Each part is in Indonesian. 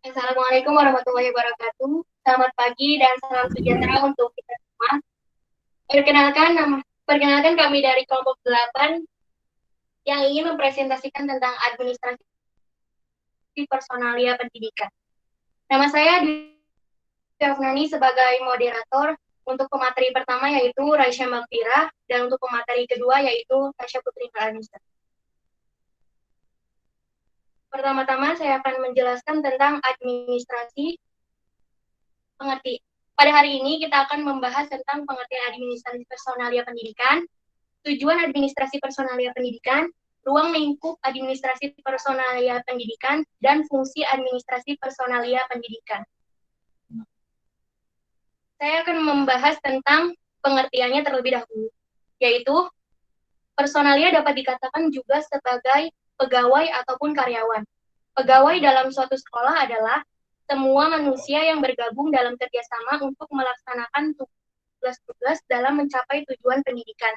Assalamualaikum warahmatullahi wabarakatuh. Selamat pagi dan salam sejahtera untuk kita semua. Perkenalkan kami dari kelompok 8 yang ingin mempresentasikan tentang administrasi personalia pendidikan. Nama saya Diafnani sebagai moderator untuk pemateri pertama yaitu Raisya Magfira dan untuk pemateri kedua yaitu Tasya Putri Anissa. Pertama-tama saya akan menjelaskan tentang administrasi pengerti. Pada hari ini kita akan membahas tentang pengertian administrasi personalia pendidikan, tujuan administrasi personalia pendidikan, ruang lingkup administrasi personalia pendidikan, dan fungsi administrasi personalia pendidikan. Saya akan membahas tentang pengertiannya terlebih dahulu, yaitu personalia dapat dikatakan juga sebagai pegawai ataupun karyawan. Pegawai dalam suatu sekolah adalah semua manusia yang bergabung dalam kerjasama untuk melaksanakan tugas-tugas dalam mencapai tujuan pendidikan.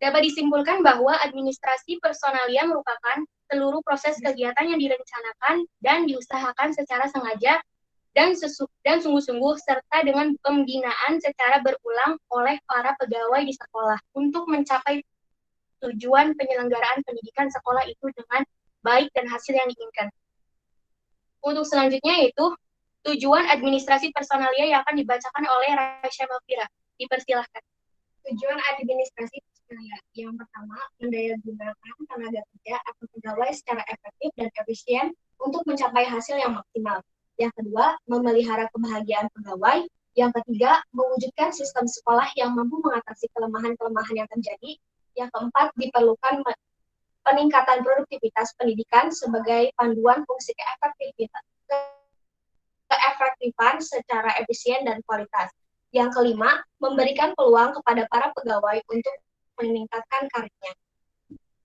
Dapat disimpulkan bahwa administrasi personalia merupakan seluruh proses kegiatan yang direncanakan dan diusahakan secara sengaja dan sungguh-sungguh serta dengan pembinaan secara berulang oleh para pegawai di sekolah untuk mencapai tujuan penyelenggaraan pendidikan sekolah itu dengan baik dan hasil yang diinginkan. Untuk selanjutnya yaitu tujuan administrasi personalia yang akan dibacakan oleh Raisya Malfira. Dipersilahkan. Tujuan administrasi personalia yang pertama, mendayagunakan tenaga kerja atau pegawai secara efektif dan efisien untuk mencapai hasil yang maksimal. Yang kedua, memelihara kebahagiaan pegawai. Yang ketiga, mewujudkan sistem sekolah yang mampu mengatasi kelemahan-kelemahan yang terjadi. Yang keempat, diperlukan peningkatan produktivitas pendidikan sebagai panduan fungsi keefektifan secara efisien dan kualitas. Yang kelima, memberikan peluang kepada para pegawai untuk meningkatkan karirnya.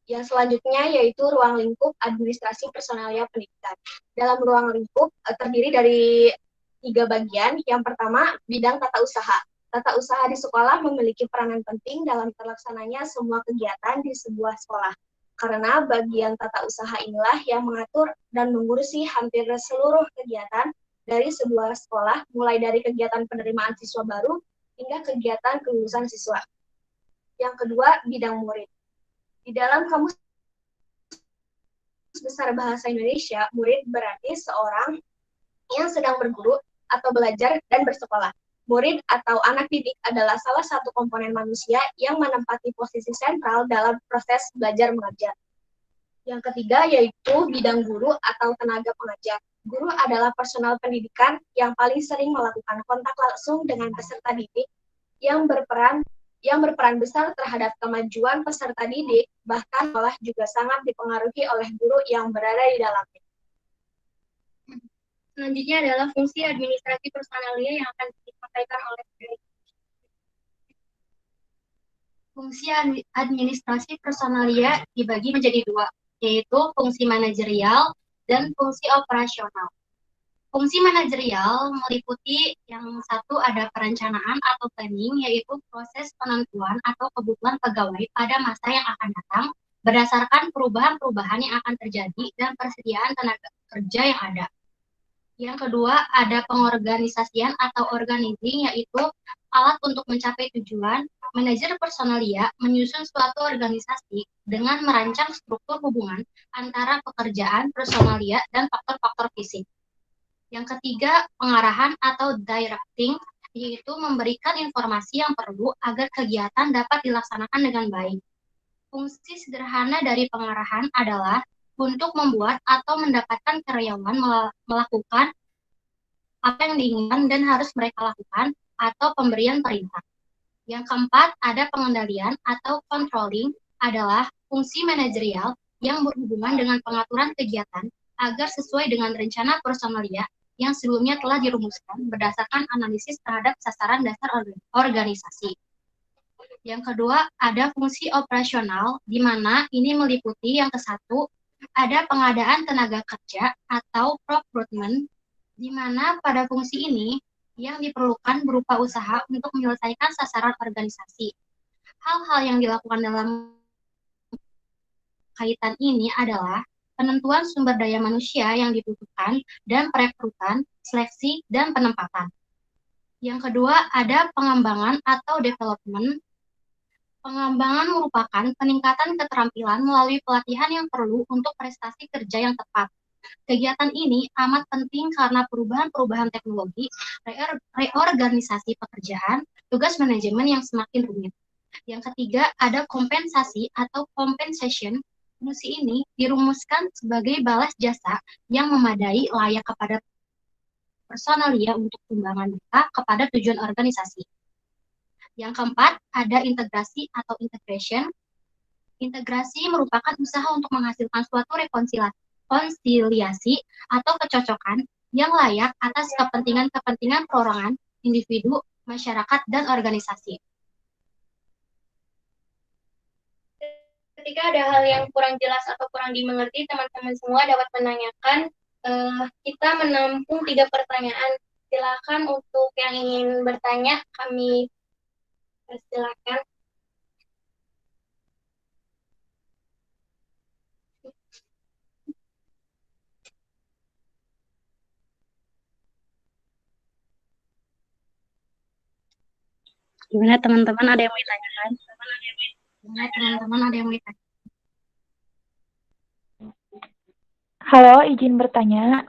Yang selanjutnya yaitu ruang lingkup administrasi personalia pendidikan. Dalam ruang lingkup terdiri dari 3 bagian. Yang pertama, bidang tata usaha. Tata usaha di sekolah memiliki peranan penting dalam terlaksananya semua kegiatan di sebuah sekolah. Karena bagian tata usaha inilah yang mengatur dan mengurusi hampir seluruh kegiatan dari sebuah sekolah, mulai dari kegiatan penerimaan siswa baru hingga kegiatan kelulusan siswa. Yang kedua, bidang murid. Di dalam Kamus Besar Bahasa Indonesia, murid berarti seorang yang sedang berguru atau belajar dan bersekolah. Murid atau anak didik adalah salah satu komponen manusia yang menempati posisi sentral dalam proses belajar mengajar. Yang ketiga yaitu bidang guru atau tenaga pengajar. Guru adalah personal pendidikan yang paling sering melakukan kontak langsung dengan peserta didik yang berperan besar terhadap kemajuan peserta didik, bahkan sekolah juga sangat dipengaruhi oleh guru yang berada di dalamnya. Selanjutnya adalah fungsi administrasi personalia yang akan disampaikan oleh fungsi administrasi personalia dibagi menjadi 2, yaitu fungsi manajerial dan fungsi operasional. Fungsi manajerial meliputi yang satu ada perencanaan atau planning, yaitu proses penentuan atau kebutuhan pegawai pada masa yang akan datang berdasarkan perubahan-perubahan yang akan terjadi dan persediaan tenaga kerja yang ada. Yang kedua, ada pengorganisasian atau organizing, yaitu alat untuk mencapai tujuan. Manajer personalia menyusun suatu organisasi dengan merancang struktur hubungan antara pekerjaan, personalia, dan faktor-faktor fisik. Yang ketiga, pengarahan atau directing, yaitu memberikan informasi yang perlu agar kegiatan dapat dilaksanakan dengan baik. Fungsi sederhana dari pengarahan adalah untuk membuat atau mendapatkan karyawan melakukan apa yang diinginkan dan harus mereka lakukan atau pemberian perintah. Yang keempat, ada pengendalian atau controlling adalah fungsi manajerial yang berhubungan dengan pengaturan kegiatan agar sesuai dengan rencana personalia yang sebelumnya telah dirumuskan berdasarkan analisis terhadap sasaran dasar organisasi. Yang kedua, ada fungsi operasional, di mana ini meliputi yang ke-1, ada pengadaan tenaga kerja atau recruitment, di mana pada fungsi ini yang diperlukan berupa usaha untuk menyelesaikan sasaran organisasi. Hal-hal yang dilakukan dalam kaitan ini adalah penentuan sumber daya manusia yang dibutuhkan, dan perekrutan, seleksi, dan penempatan. Yang kedua, ada pengembangan atau development. Pengembangan merupakan peningkatan keterampilan melalui pelatihan yang perlu untuk prestasi kerja yang tepat. Kegiatan ini amat penting karena perubahan-perubahan teknologi, reorganisasi pekerjaan, tugas manajemen yang semakin rumit. Yang ketiga, ada kompensasi atau compensation. Fungsi ini dirumuskan sebagai balas jasa yang memadai layak kepada personalia untuk sumbangan mereka kepada tujuan organisasi. Yang keempat, ada integrasi atau integration. Integrasi merupakan usaha untuk menghasilkan suatu rekonsiliasi atau kecocokan yang layak atas kepentingan-kepentingan perorangan, individu, masyarakat, dan organisasi. Ketika ada hal yang kurang jelas atau kurang dimengerti, teman-teman semua dapat menanyakan. Kita menampung 3 pertanyaan. Silakan untuk yang ingin bertanya, kami persilakan. Gimana teman-teman, ada yang mau ditanyakan? Gimana teman-teman, ada yang mau ditanya? Halo, izin bertanya.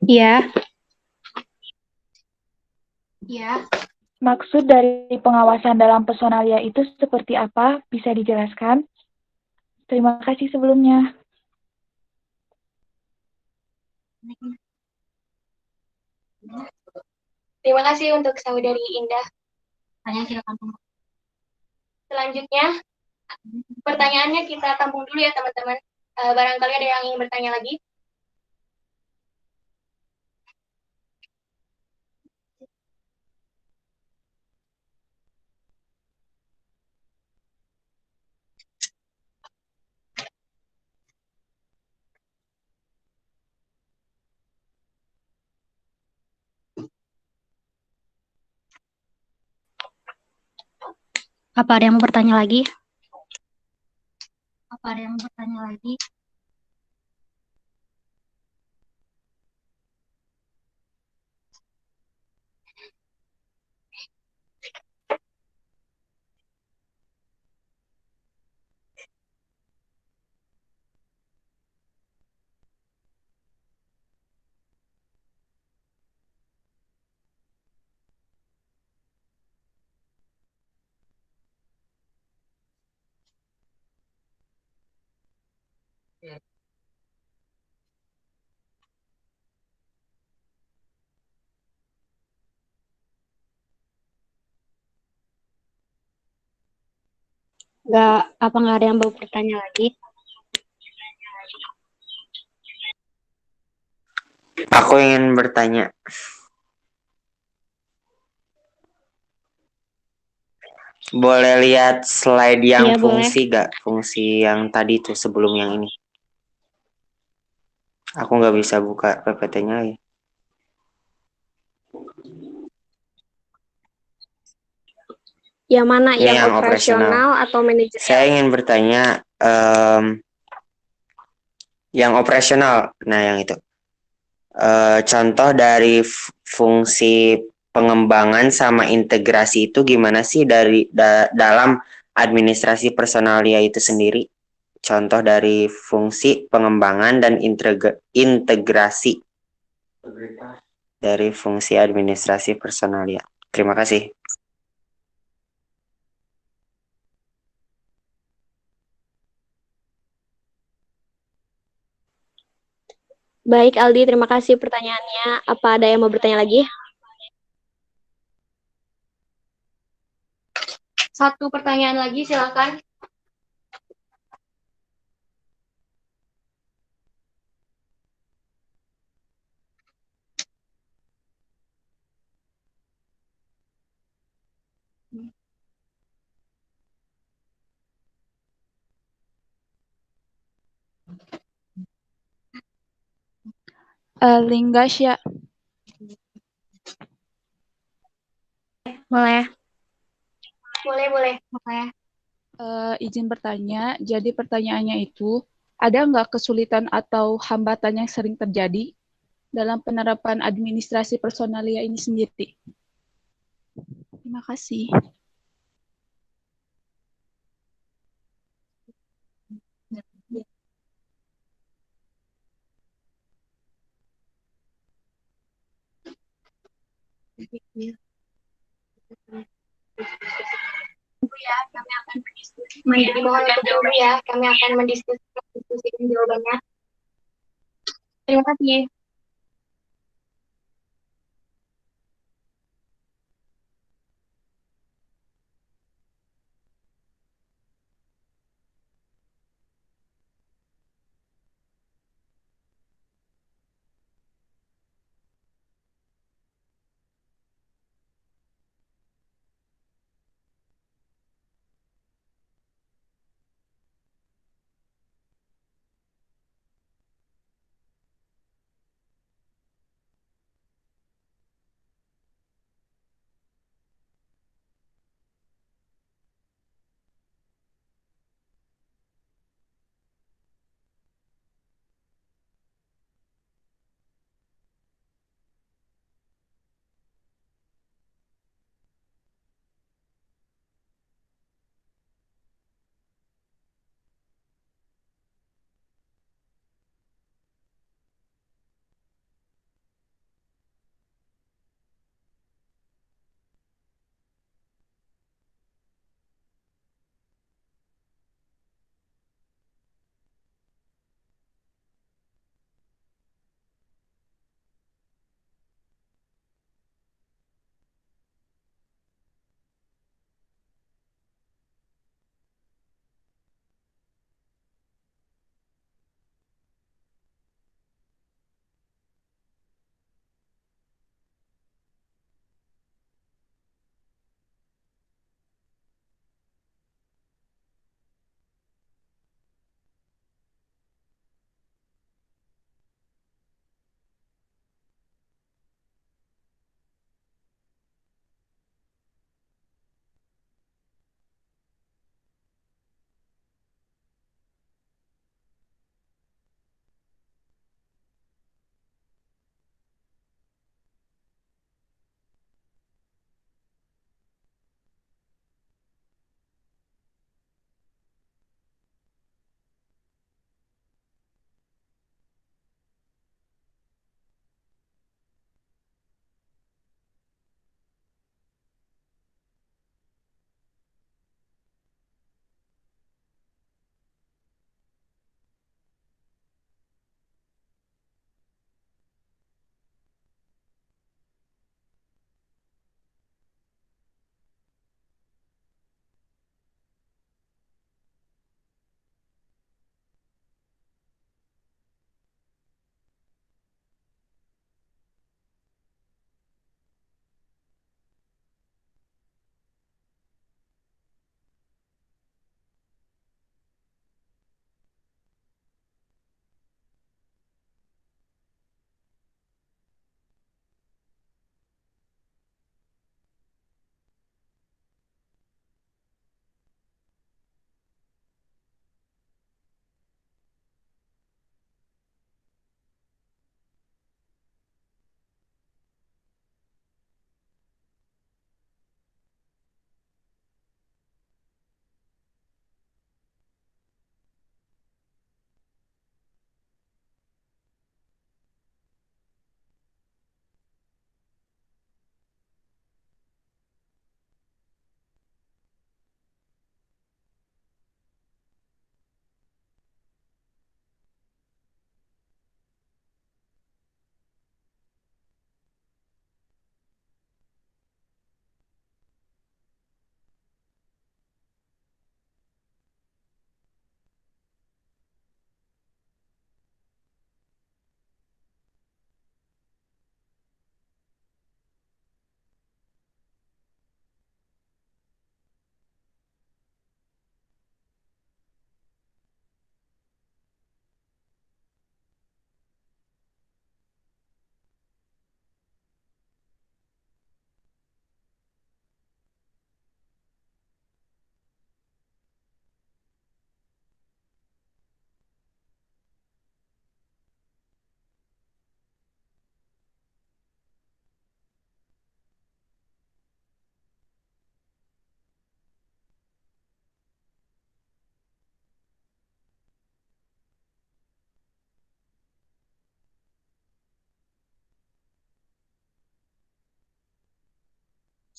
Iya. Iya. Maksud dari pengawasan dalam personalia itu seperti apa? Bisa dijelaskan? Terima kasih sebelumnya. Terima kasih untuk Saudari Indah. Silakan. Selanjutnya, pertanyaannya kita tampung dulu ya teman-teman. Barangkali ada yang ingin bertanya lagi. Apa ada yang mau bertanya lagi? Apa ada yang mau bertanya lagi? Nggak ada yang mau bertanya lagi? Aku ingin bertanya. Boleh lihat slide yang Iya, fungsi nggak? Fungsi yang tadi tuh sebelum yang ini. Aku nggak bisa buka PPT-nya lagi. Yang mana? Ini yang operasional atau manajerial? Saya ingin bertanya yang operasional. Nah, yang itu. Contoh dari fungsi pengembangan sama integrasi itu gimana sih dari dalam administrasi personalia itu sendiri? Contoh dari fungsi pengembangan dan integrasi dari fungsi administrasi personalia. Terima kasih. Baik, Aldi, terima kasih pertanyaannya. Apa ada yang mau bertanya lagi? Satu pertanyaan lagi, silakan. Linggasya. Boleh. Boleh. Boleh. Izin bertanya, jadi pertanyaannya itu, ada nggak kesulitan atau hambatan yang sering terjadi dalam penerapan administrasi personalia ini sendiri? Terima kasih. Mohon untuk dulu ya, kami akan mendiskusikan jawabannya. Terima kasih.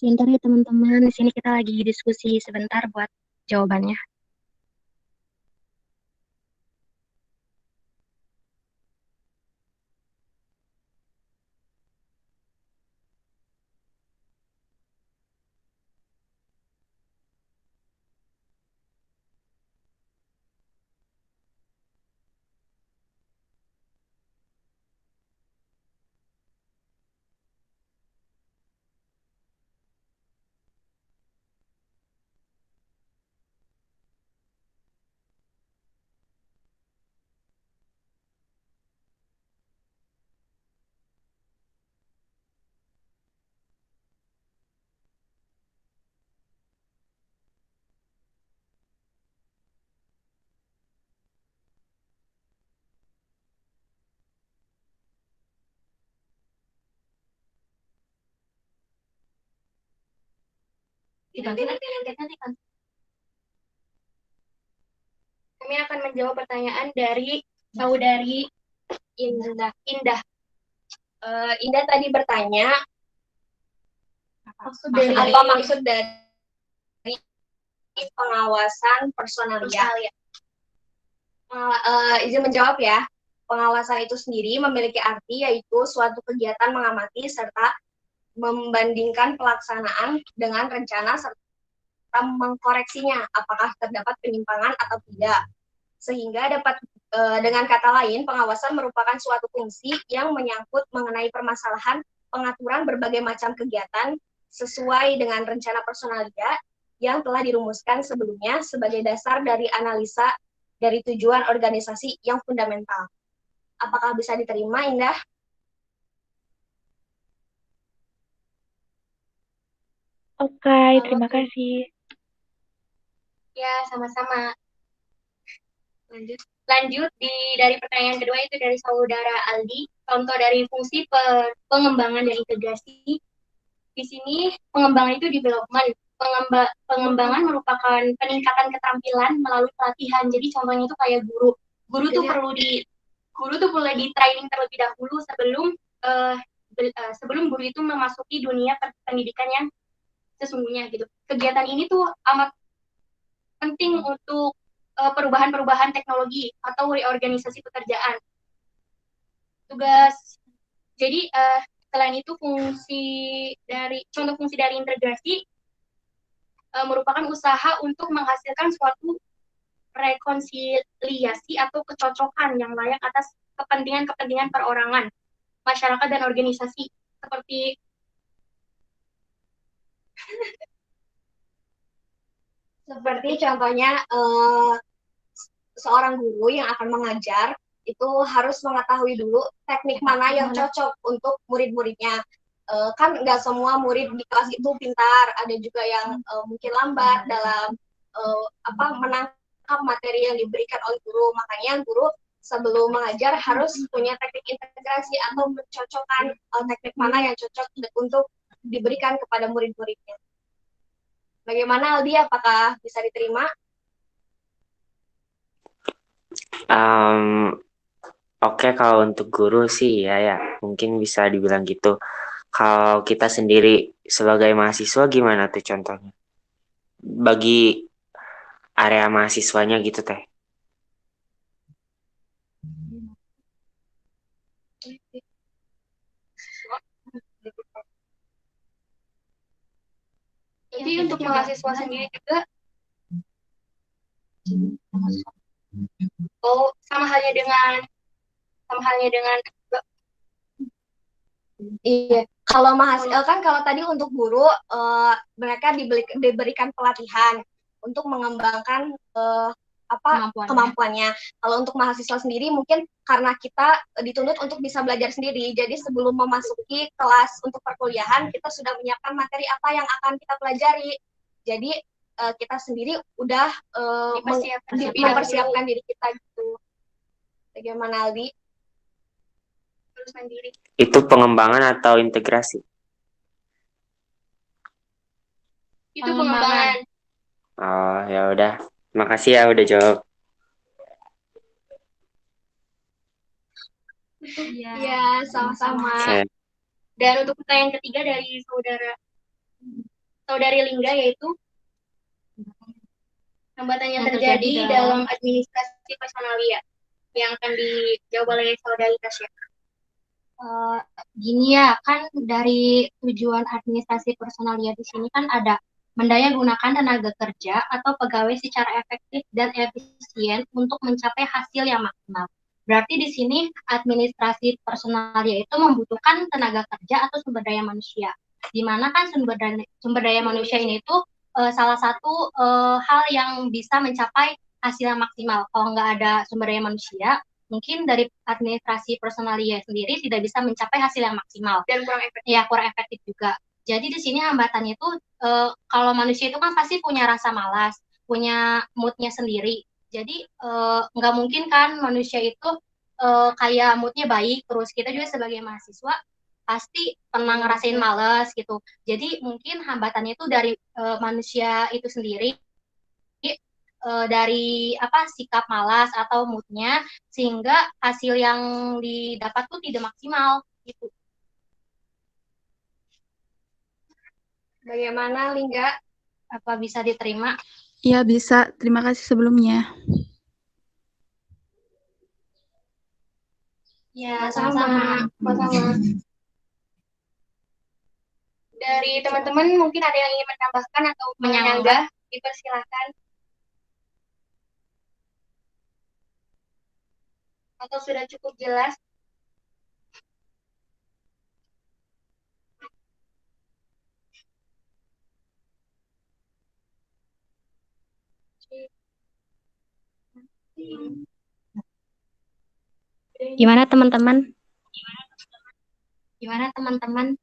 Sebentar ya teman-teman, di sini kita lagi diskusi sebentar buat jawabannya. Kami akan menjawab pertanyaan dari saudari Indah. Indah tadi bertanya, apa maksud dari pengawasan personalia? Izin menjawab ya. Pengawasan itu sendiri memiliki arti yaitu suatu kegiatan mengamati serta membandingkan pelaksanaan dengan rencana serta mengkoreksinya apakah terdapat penyimpangan atau tidak. Sehingga dapat dengan kata lain, pengawasan merupakan suatu fungsi yang menyangkut mengenai permasalahan pengaturan berbagai macam kegiatan sesuai dengan rencana personalia yang telah dirumuskan sebelumnya sebagai dasar dari analisa dari tujuan organisasi yang fundamental. Apakah bisa diterima, Indah? Oke, terima kasih. Ya, sama-sama. Lanjut dari pertanyaan kedua itu dari saudara Aldi. Contoh dari fungsi pengembangan dan integrasi. Di sini pengembangan itu development. Pengembangan merupakan peningkatan keterampilan melalui pelatihan. Jadi contohnya itu kayak guru. Guru tuh perlu di training terlebih dahulu sebelum guru itu memasuki dunia pendidikan yang sesungguhnya gitu. Kegiatan ini tuh amat penting untuk perubahan-perubahan teknologi atau reorganisasi pekerjaan. Jadi selain itu contoh fungsi dari integrasi merupakan usaha untuk menghasilkan suatu rekonsiliasi atau kecocokan yang layak atas kepentingan perorangan, masyarakat dan organisasi seperti contohnya seorang guru yang akan mengajar itu harus mengetahui dulu teknik mana yang cocok untuk murid-muridnya. Kan nggak semua murid di kelas itu pintar, ada juga yang mungkin lambat dalam menangkap materi yang diberikan oleh guru. Makanya guru sebelum mengajar harus punya teknik integrasi atau mencocokkan teknik mana yang cocok untuk diberikan kepada murid-muridnya. Bagaimana Aldi, apakah bisa diterima? Oke, kalau untuk guru sih ya mungkin bisa dibilang gitu. Kalau kita sendiri sebagai mahasiswa gimana tuh contohnya? Bagi area mahasiswanya gitu teh. Jadi untuk mahasiswa sendiri juga sama halnya dengan iya, kalau mahasiswa kan kalau tadi untuk guru mereka diberikan pelatihan untuk mengembangkan kemampuannya. Kalau untuk mahasiswa sendiri mungkin karena kita dituntut untuk bisa belajar sendiri. Jadi sebelum memasuki kelas untuk perkuliahan kita sudah menyiapkan materi apa yang akan kita pelajari. Jadi kita sendiri udah mempersiapkan diri kita gitu. Bagaimana Aldi? mandiri. Itu pengembangan atau integrasi? Itu pengembangan. Oh, ya udah. Makasih ya udah jawab. Iya, sama-sama. Oke. Dan untuk pertanyaan ketiga dari saudara Saudari Lingga, yaitu hambatan yang terjadi dalam administrasi personalia yang akan dijawab oleh Saudari Tasya. Gini ya, kan dari tujuan administrasi personalia di sini kan ada mendaya gunakan tenaga kerja atau pegawai secara efektif dan efisien untuk mencapai hasil yang maksimal. Berarti di sini administrasi personalia itu membutuhkan tenaga kerja atau sumber daya manusia. Di mana kan sumber daya manusia ini tuh salah satu hal yang bisa mencapai hasil yang maksimal. Kalau nggak ada sumber daya manusia, mungkin dari administrasi personalia sendiri tidak bisa mencapai hasil yang maksimal dan kurang efektif. Ya, kurang efektif juga. Jadi di sini hambatannya itu kalau manusia itu kan pasti punya rasa malas, punya moodnya sendiri. Jadi nggak mungkin kan manusia itu kayak moodnya baik terus. Kita juga sebagai mahasiswa pasti pernah ngerasain malas gitu. Jadi mungkin hambatannya itu dari manusia itu sendiri, dari sikap malas atau moodnya, sehingga hasil yang didapat tuh tidak maksimal gitu. Bagaimana Lingga? Apa bisa diterima? Iya bisa, terima kasih sebelumnya. Ya, sama-sama. Dari teman-teman mungkin ada yang ingin menambahkan atau menyanggah, dipersilakan. Atau sudah cukup jelas? Gimana teman-teman? Gimana teman-teman?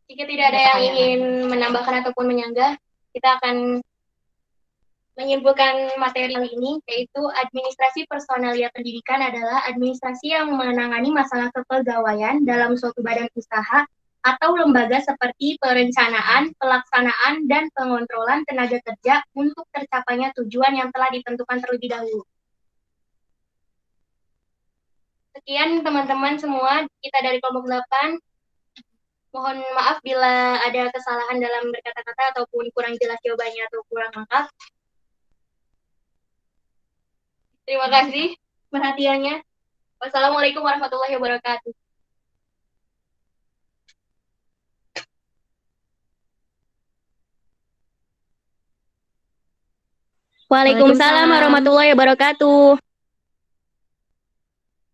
Jika tidak ada yang ingin menambahkan ataupun menyanggah, kita akan menyimpulkan materi ini, yaitu administrasi personalia pendidikan adalah administrasi yang menangani masalah kepegawaian dalam suatu badan usaha atau lembaga seperti perencanaan, pelaksanaan, dan pengontrolan tenaga kerja untuk tercapainya tujuan yang telah ditentukan terlebih dahulu. Sekian teman-teman semua, kita dari kelompok 8. Mohon maaf bila ada kesalahan dalam berkata-kata ataupun kurang jelas jawabannya atau kurang lengkap. Terima kasih perhatiannya. Wassalamualaikum warahmatullahi wabarakatuh. Waalaikumsalam warahmatullahi wabarakatuh.